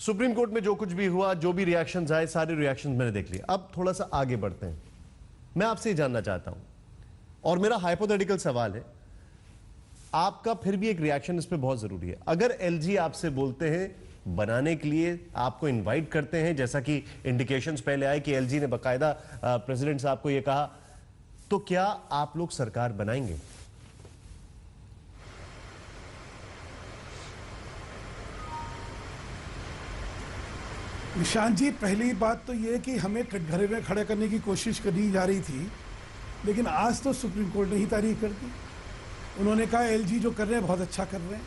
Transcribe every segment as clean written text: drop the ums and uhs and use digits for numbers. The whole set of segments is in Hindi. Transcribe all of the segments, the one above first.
सुप्रीम कोर्ट में जो कुछ भी हुआ, जो भी रिएक्शंस आए, सारे रिएक्शंस मैंने देख लिए। अब थोड़ा सा आगे बढ़ते हैं। मैं आपसे जानना चाहता हूं, और मेरा हाइपोथेटिकल सवाल है, आपका फिर भी एक रिएक्शन इस पे बहुत जरूरी है। अगर एलजी आपसे बोलते हैं बनाने के लिए, आपको इनवाइट करते हैं, जैसा कि इंडिकेशंस पहले आए कि एलजी ने बकायदा प्रेसिडेंट साहब को यह कहा, तो क्या आप लोग सरकार बनाएंगे? निशांत जी, पहली बात तो यह कि हमें कटघरे में खड़ा करने की कोशिश करनी जा रही थी, लेकिन आज तो सुप्रीम कोर्ट ने ही तारीफ कर दी। उन्होंने कहा एलजी जो कर रहे हैं बहुत अच्छा कर रहे हैं।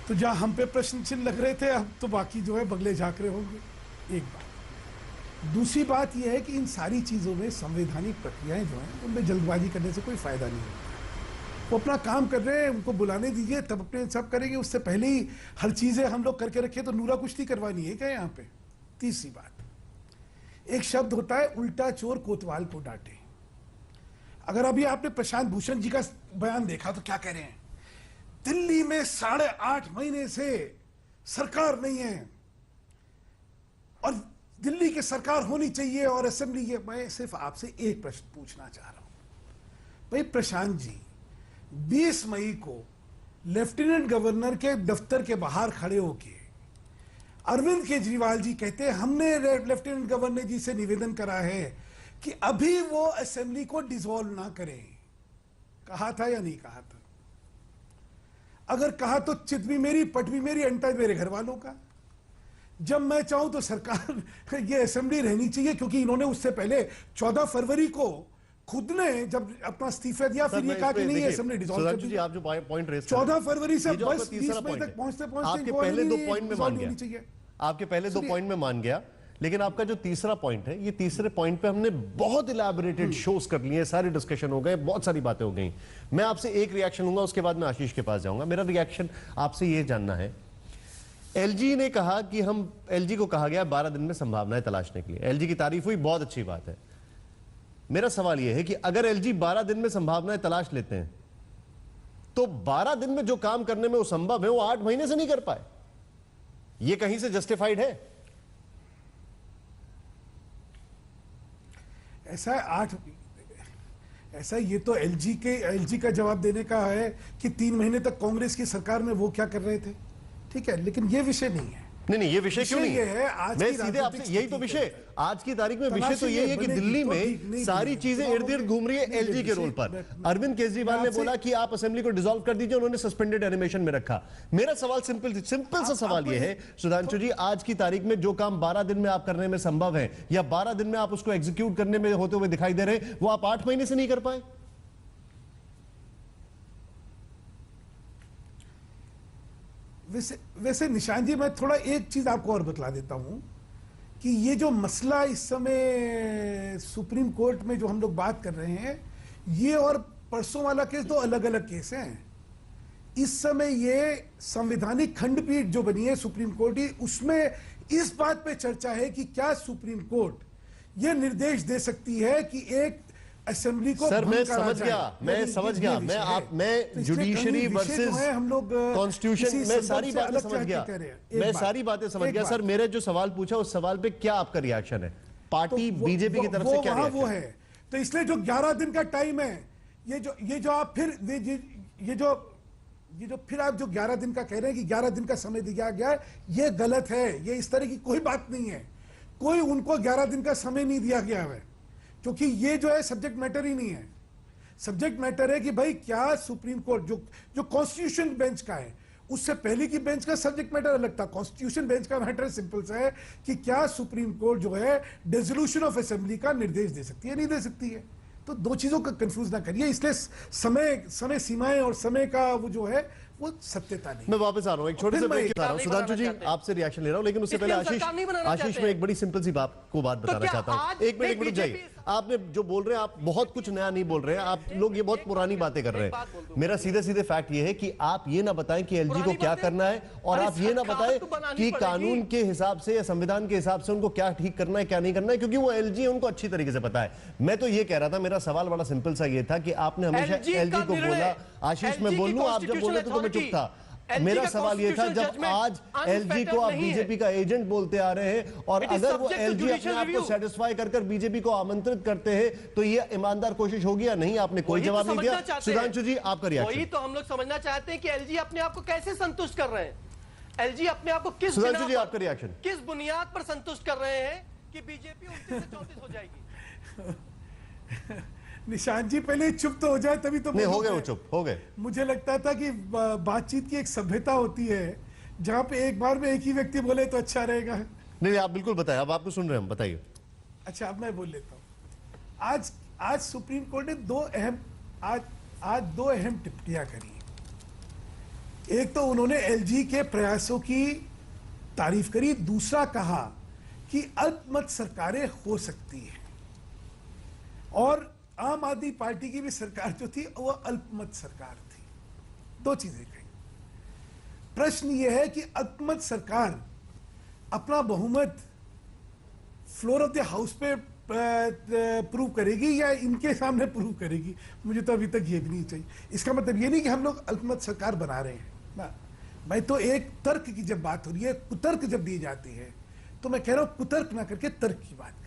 तो जहां हम पे प्रश्न चिन्ह लग रहे थे, अब तो बाकी जो है बगले झांक रहे होंगे। एक बात। दूसरी बात यह है कि इन सारी चीज़ों में संवैधानिक प्रक्रियाएं जो हैं उनमें जल्दबाजी करने से कोई फायदा नहीं होगा। वो अपना काम कर रहे हैं, उनको बुलाने दीजिए, तब अपने सब करेंगे। उससे पहले ही हर चीज़ें हम लोग करके रखे तो नूरा कुश्ती करवानी है क्या यहाँ पे? तीसरी बात, एक शब्द होता है उल्टा चोर कोतवाल को डांटे। अगर अभी आपने प्रशांत भूषण जी का बयान देखा तो क्या कह रहे हैं? दिल्ली में 8.5 महीने से सरकार नहीं है और दिल्ली की सरकार होनी चाहिए और असेंबली ये। मैं सिर्फ आपसे एक प्रश्न पूछना चाह रहा हूं भाई प्रशांत जी, 20 मई को लेफ्टिनेंट गवर्नर के दफ्तर के बाहर खड़े होके अरविंद केजरीवाल जी कहते हैं हमने लेफ्टिनेंट गवर्नर जी से निवेदन करा है कि अभी वो असेंबली को डिसॉल्व ना करें। कहा था या नहीं कहा था? अगर कहा तो चित भी मेरी, पट भी मेरी, अंटा मेरे घर वालों का। जब मैं चाहूं तो सरकार ये असेंबली रहनी चाहिए, क्योंकि इन्होंने उससे पहले 14 फरवरी को खुद ने जब अपना इस्तीफा दिया, फिर ये कहा कि नहीं असेंबली डिसॉल्व कर दीजिए। आप जो पॉइंट रेज 14 फरवरी से बस 20 मई तक पहुंचते आपके पहले 2 पॉइंट में मान गया, आपके पहले 2 पॉइंट में मान गया, लेकिन आपका जो तीसरा पॉइंट है, ये तीसरे पॉइंट पे हमने बहुत इलैबोरेटेड शोज कर लिए, सारे डिस्कशन हो गए, बहुत सारी बातें हो गई। मैं आपसे एक रिएक्शन लूंगा, उसके बाद मैं आशीष के पास जाऊंगा। मेरा रिएक्शन आपसे ये जानना है, एलजी ने कहा कि हम, एलजी को कहा गया 12 दिन में संभावनाएं तलाशने के लिए। एलजी की तारीफ हुई, बहुत अच्छी बात है। मेरा सवाल यह है कि अगर एलजी 12 दिन में संभावनाएं तलाश लेते हैं, तो 12 दिन में जो काम करने में वो संभव है, वो 8 महीने से नहीं कर पाए। ये कहीं से जस्टिफाइड है? ऐसा ये तो एलजी का जवाब देने का है कि 3 महीने तक कांग्रेस की सरकार में वो क्या कर रहे थे। ठीक है, लेकिन ये विषय नहीं है। नहीं, ये विषय क्यों नहीं है? आज मैं सीधे आपसे यही तो विषय, आज की तारीख में विषय तो यही है कि दिल्ली में सारी चीजें इर्द गिर्द घूम रही है एलजी के रोल पर। अरविंद केजरीवाल ने बोला कि आप असेंबली को डिसॉल्व कर दीजिए, उन्होंने सस्पेंडेड एनिमेशन में रखा। मेरा सवाल सिंपल सा सवाल यह है सुधांशु जी, आज की तारीख में जो काम 12 दिन में आप करने में संभव है, या 12 दिन में आप उसको एग्जीक्यूट करने में होते हुए दिखाई दे रहे, वो आप 8 महीने से नहीं कर पाए? वैसे निशांत जी, मैं थोड़ा एक चीज आपको और बतला देता हूं कि ये जो मसला इस समय सुप्रीम कोर्ट में जो हम लोग बात कर रहे हैं, ये और परसों वाला केस 2 अलग अलग केस हैं। इस समय ये संवैधानिक खंडपीठ जो बनी है सुप्रीम कोर्ट ही, उसमें इस बात पे चर्चा है कि क्या सुप्रीम कोर्ट ये निर्देश दे सकती है कि एक असेंबली को सर मैं समझ गया मैं जुडिशरी वर्सेस हम लोग कॉन्स्टिट्यूशन, मैं सारी बातें समझ गया। सर मेरे जो सवाल पूछा उस सवाल पे क्या आपका रिएक्शन है? पार्टी बीजेपी की तरफ से क्या रिएक्शन वो है? तो इसलिए जो 11 दिन का टाइम है, ये जो आप फिर फिर आप जो 11 दिन का कह रहे हैं कि 11 दिन का समय दिया गया है, ये गलत है। ये इस तरह की कोई बात नहीं है। कोई उनको 11 दिन का समय नहीं दिया गया है, क्योंकि ये जो है सब्जेक्ट मैटर ही नहीं है। सब्जेक्ट मैटर है कि भाई क्या सुप्रीम कोर्ट जो कॉन्स्टिट्यूशन बेंच का है, उससे पहले की बेंच का सब्जेक्ट मैटर अलग था। कॉन्स्टिट्यूशन बेंच का मैटर सिंपल सा है कि क्या सुप्रीम कोर्ट जो है डिसोल्यूशन ऑफ असेंबली का निर्देश दे सकती है, नहीं दे सकती है। तो 2 चीजों का कंफ्यूज ना करिए। इसलिए समय सीमाएं और समय का वो जो है वो सत्यता नहीं। मैं वापस आ रहा हूं, एक छोटे से ब्रेक के बाद सुधांशु जी आपसे रिएक्शन ले रहा हूं, लेकिन उससे पहले आशीष में एक बड़ी सिंपल सी बात बताना चाहता हूं। एक मिनट जाइए। आपने जो बोल रहे हैं, आप बहुत कुछ नया नहीं बोल रहे हैं, आप लोग ये बहुत पुरानी बातें कर रहे हैं। मेरा सीधे फैक्ट ये है कि आप ये ना बताएं कि एलजी को क्या करना है, और आप ये ना बताएं कि कानून के हिसाब से या संविधान के हिसाब से उनको क्या ठीक करना है क्या नहीं करना है, क्योंकि वो एलजी उनको अच्छी तरीके से पता है। मैं तो ये कह रहा था, मेरा सवाल बड़ा सिंपल सा ये था कि आपने हमेशा एलजी को बोला। आशीष मैं बोल लूं, आप जब बोले तो मैं चुप था। मेरा सवाल ये था, जब आज एलजी को आप बीजेपी का एजेंट बोलते आ रहे हैं और अगर वो एलजी अपने आप को सेटिस्फाई कर बीजेपी को आमंत्रित करते हैं तो ये ईमानदार कोशिश होगी या नहीं? आपने कोई जवाब नहीं दिया। सुधांशु जी, आपका रिएक्शन। वही तो हम लोग समझना चाहते हैं कि एलजी अपने आप को कैसे संतुष्ट कर रहे हैं। एलजी अपने आप को किस बुनियाद पर संतुष्ट कर रहे हैं कि बीजेपी 29 से 34 हो जाएगी? निशांत जी पहले चुप तो हो जाए तभी तो नहीं हो गए, वो चुप हो गए। मुझे लगता था कि बातचीत की एक सभ्यता होती है जहां पे एक बार में एक ही व्यक्ति बोले तो अच्छा रहेगा। नहीं, आप बिल्कुल बताएं, अब आपको सुन रहे हैं हम, बताइए। अच्छा, अब मैं बोल लेता हूं। आज सुप्रीम कोर्ट ने दो अहम टिप्पणियां करी। एक तो उन्होंने एलजी के प्रयासों की तारीफ करी, दूसरा कहा कि अल्पमत सरकारें हो सकती हैं और आम आदमी पार्टी की भी सरकार जो थी वो अल्पमत सरकार थी। दो चीजें कही। प्रश्न यह है कि अल्पमत सरकार अपना बहुमत फ्लोर ऑफ द हाउस पे प्रूव करेगी या इनके सामने प्रूव करेगी? मुझे तो अभी तक ये भी नहीं चाहिए। इसका मतलब ये नहीं कि हम लोग अल्पमत सरकार बना रहे हैं ना। मैं तो एक तर्क की जब बात हो रही है, कुतर्क जब दी जाती है तो मैं कह रहा हूं कुतर्क ना करके तर्क की बात करें।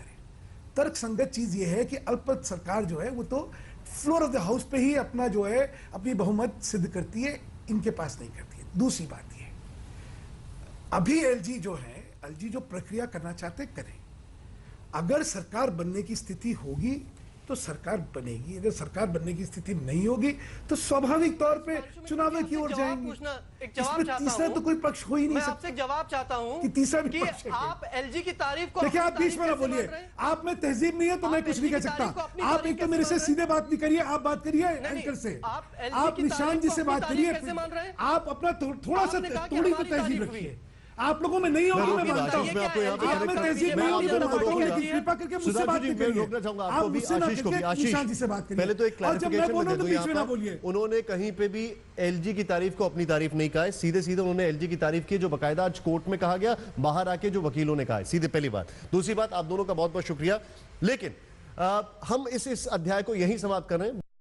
तर्क संगत चीज यह है कि अल्पमत सरकार जो है वो तो फ्लोर ऑफ द हाउस पे ही अपना जो है अपनी बहुमत सिद्ध करती है, इनके पास नहीं करती है। दूसरी बात यह, अभी एलजी जो प्रक्रिया करना चाहते करें। अगर सरकार बनने की स्थिति होगी तो सरकार बनेगी, अगर सरकार बनने की स्थिति नहीं होगी तो स्वाभाविक तौर पे चुनाव की ओर जाएंगे। इसमें तीसरा तो कोई पक्ष हो ही नहीं सकता। मैं आपसे जवाब चाहता हूं कि तीसरा भी पक्ष है। आप एलजी की तारीफ को, देखिए आप बीच में ना बोलिए। आप में तहजीब नहीं है तो मैं कुछ नहीं कह सकता। आप एक तो मेरे से सीधे बात नहीं करिए, आप बात करिए एंकर से। आप निशांत जी से बात करिए। आप अपना थोड़ा सा थोड़ी तो तहजीब रखिए। आप लोगों में नहीं होगी, मैं मानता हूं। आप में तहजीब नहीं होगी, मैं मानता हूं, लेकिन कृपा करके मुझसे बात नहीं करिए। आप मुझसे ना करके निशांत जी से बात करिए। पहले तो एक क्लैरिफिकेशन दे दूं बीच में ना बोलिए। उन्होंने कहीं पे भी एलजी की तारीफ को अपनी तारीफ नहीं कहा है। सीधे सीधे उन्होंने एलजी की तारीफ की जो बाकायदा आज कोर्ट में कहा गया, बाहर आके जो वकीलों ने कहा है। सीधे पहली बात। दूसरी बात, आप दोनों का बहुत बहुत शुक्रिया। लेकिन हम इस अध्याय को यहीं समाप्त कर रहे हैं।